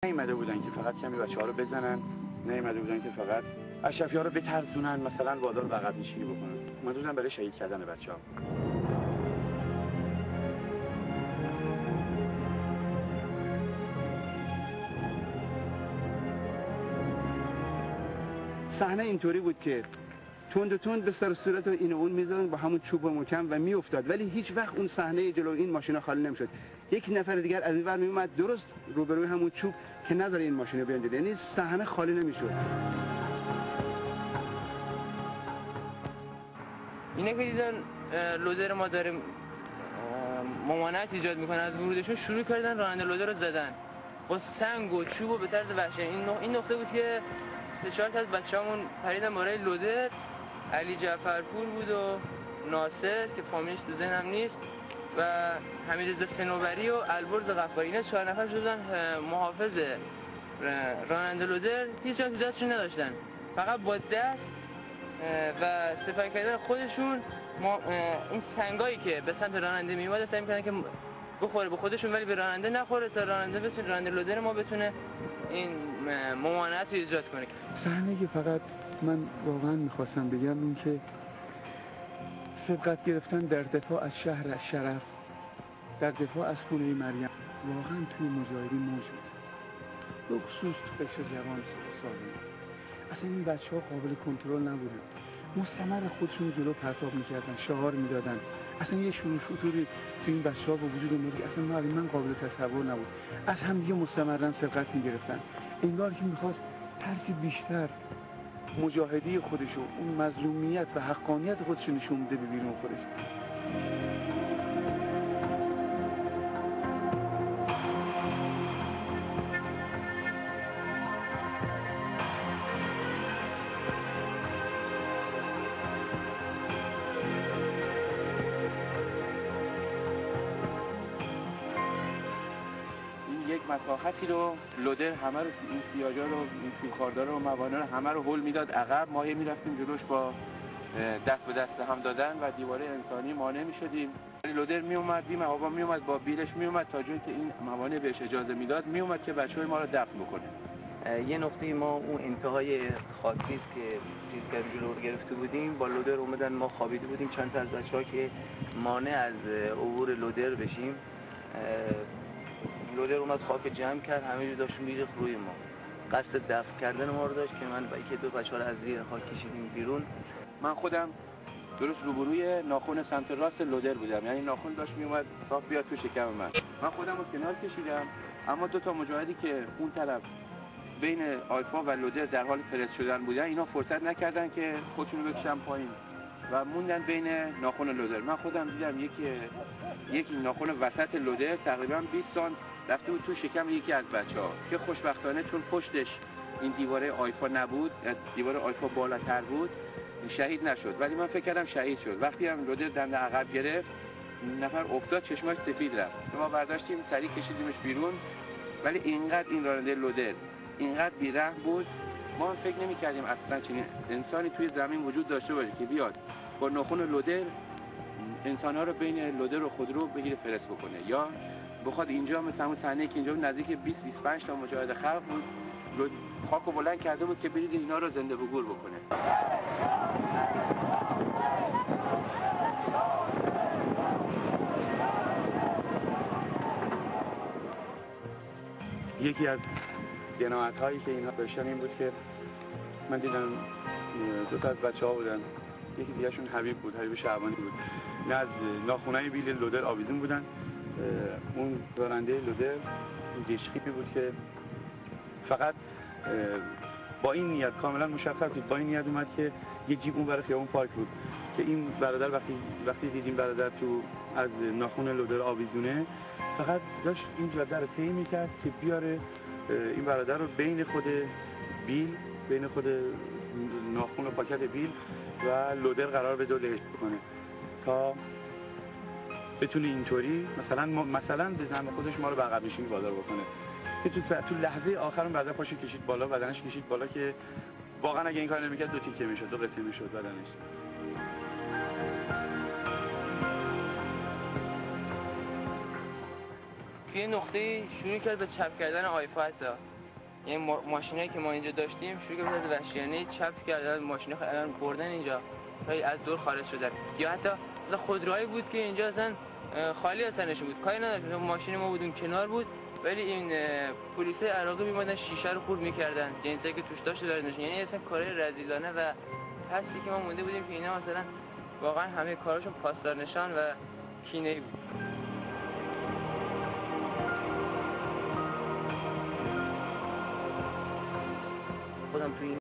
نیومده بودن که فقط کمی بچه‌ها رو بزنن، نیومده بودن که فقط اشرفی‌ها رو بترسونن، مثلا وادار به عقب نشینی بکنن. اومده بودن برای شهید کردن بچه‌ها. صحنه اینطوری بود که تند و تند به سر و صورت این و اون می‌زدن با همون چوب محکم و میافتاد، ولی هیچ وقت اون صحنه جلو این ماشینا خالی نمی‌شد. یک نفر دیگر از این ور میومد درست روبروی همون چوب که نذاره این ماشینا بیان جلو، یعنی صحنه خالی نمی‌شد. اینه که دیدن لودر ما داره ممانعت ایجاد میکنه از ورودشون، شروع کردن راننده لودر رو زدن با سنگ و چوب و به طرز وحشی. این نقطه بود که 3-4 تا از بچه‌مون پریدن بالای لودر. علی جعفرپور بود و ناصر که فامیلش تو ذهنم نیست و حمیدرضا صنوبری و البرز غفاری. اینا 4 نفر شدن محافظ راننده لودر. هیچ جا تو دستشون نداشتن، فقط با دست و سپری کردن خودشون این سنگایی که به سمت راننده میومد سعی می‌کردن که بخوره به خودشون ولی به راننده نخوره، تا راننده لودر ما بتونه این ممانعت رو ایجاد کنه. صحنه که فقط من واقعا میخواستم بگم این که سبقت گرفتن در دفاع از شهر شرف، در دفاع از خونه مریم، واقعا توی مجاهدین موج میزد، به خصوص تو بخش جوان سالم. اصلا این بچه ها قابل کنترل نبودن، مستمر خودشون جلو پرتاب میکردن، شعار میدادن. اصلا یه شروع شطوری تو این بچه ها با وجود اومد که اصلا من قابل تصور نبود. از هم دیگه مستمرا سبقت میگرفتن، انگار که میخواست هرچی بیشتر مجاهدی خودشو، اون مظلومیت و حقانیت خودشو نشون بده به بیرون خودش. یک مساحتی رو لودر همه رو، این سیاجا رو، این سیخاردار رو، موانع رو همه رو هول میداد عقب. ما میرفتیم جلوش با دست به دست هم دادن و دیواره انسانی مانع میشدیم. لودر میومد، بیم آبا میومد با بیلش میومد تا جایی که این موانع بهش اجازه میداد میومد که بچهای ما رو دفن بکنه. یه نقطه ما اون انتهای خاکریز که چیز که جلو گرفته بودیم با لودر اومدن، ما خوابیده بودیم چند تا از بچه‌ها که مانع از عبور لودر بشیم. لودر اومد خاک جمع کرد، همه جو داشت میریخت روی ما، قصد دفن کردن ما رو داشت که من با یکی دو بچه‌ها رو از زیر خاک کشیدیم بیرون. من خودم درست روبروی ناخن سمت راست لودر بودم، یعنی ناخن داشت میومد صاف بیاد تو شکم من خودم رو کنار کشیدم، اما دو تا مجاهدی که اون طرف بین آیفا و لودر در حال پرس شدن بودن، اینا فرصت نکردن که خودشونو بکشن پایین و موندن بین ناخن لودر. من خودم دیدم یکی ناخن وسط لودر تقریبا 20 سانت رفته بود تو شکم یکی از بچه‌ها که خوشبختانه چون پشتش این دیواره آیفا نبود، دیواره آیفا بالاتر بود، شهید نشد. ولی من فکر کردم شهید شد. وقتی هم لودر دنده عقب گرفت، نفر افتاد چشماش سفید رفت. ما برداشتیم سریع کشیدیمش بیرون، ولی اینقدر این راننده لودر اینقدر بی‌رحم بود، ما فکر نمی‌کردیم اصلا چنین انسانی توی زمین وجود داشته باشه که بیاد با ناخن لودر انسان‌ها رو بین لودر و خودرو بگیره پرس بکنه، یا بخواد اینجا مثلا اون صحنه‌ای که اینجا نزدیک 20-25 تا مجاهد خلق بود خاکو بلند کرده بود که برید اینا رو زنده به گور بکنه. یکی از جنایت‌هایی که اینا داشتن این بود که من دیدم دو تا از بچه‌ها بودن، یکی دیگه‌شون حبیب بود، حبیب شعبانی بود، نه از ناخنای بیل لودر آویزون بودن. اون راننده لودر دیشقی بود که فقط با این نیت، کاملا مشخص بود، با این نیت اومد که یه جیب اون برای خیابون پارک بود که این برادر وقتی دیدیم برادر تو از ناخن لودر آویزونه، فقط داشت این جاده رو طی می‌کرد که بیاره این برادر رو بین خود بیل، بین خود ناخن و پاکت بیل و لودر قرار بده و لهش بکنه تا بتونه اینطوری مثلا به زعم خودش ما رو به عقب نشینی وادار بکنه، که تو لحظه آخر اون بعدا پاشو کشید بالا، بدنش کشید بالا که واقعا اگه این کار نمی‌کرد 2 تیکه میشد، 2 قطعه میشد بدنش. توی نقطه شروع کرد به چپ کردن آیفتا. یعنی ماشینایی که ما اینجا داشتیم شروع کرد به وحشیانه چپ کردن، ماشینا الان بردن اینجا تا از دور خارج شدن. یا حتی خودروهایی بود که اینجا اصلا خالی اصلاش بود، کاری نداشت. ماشین ما بود اون کنار بود، ولی این پلیسای عراقی میمدن شیشه رو خورد میکردن، جنسایی که توش داشت دارنش. یعنی اصلا کارهای رذیلانه و هستی که ما مونده بودیم که اینا مثلا واقعا همه کاراشون پاسدار نشان و کینه‌ای بود. خودم تو این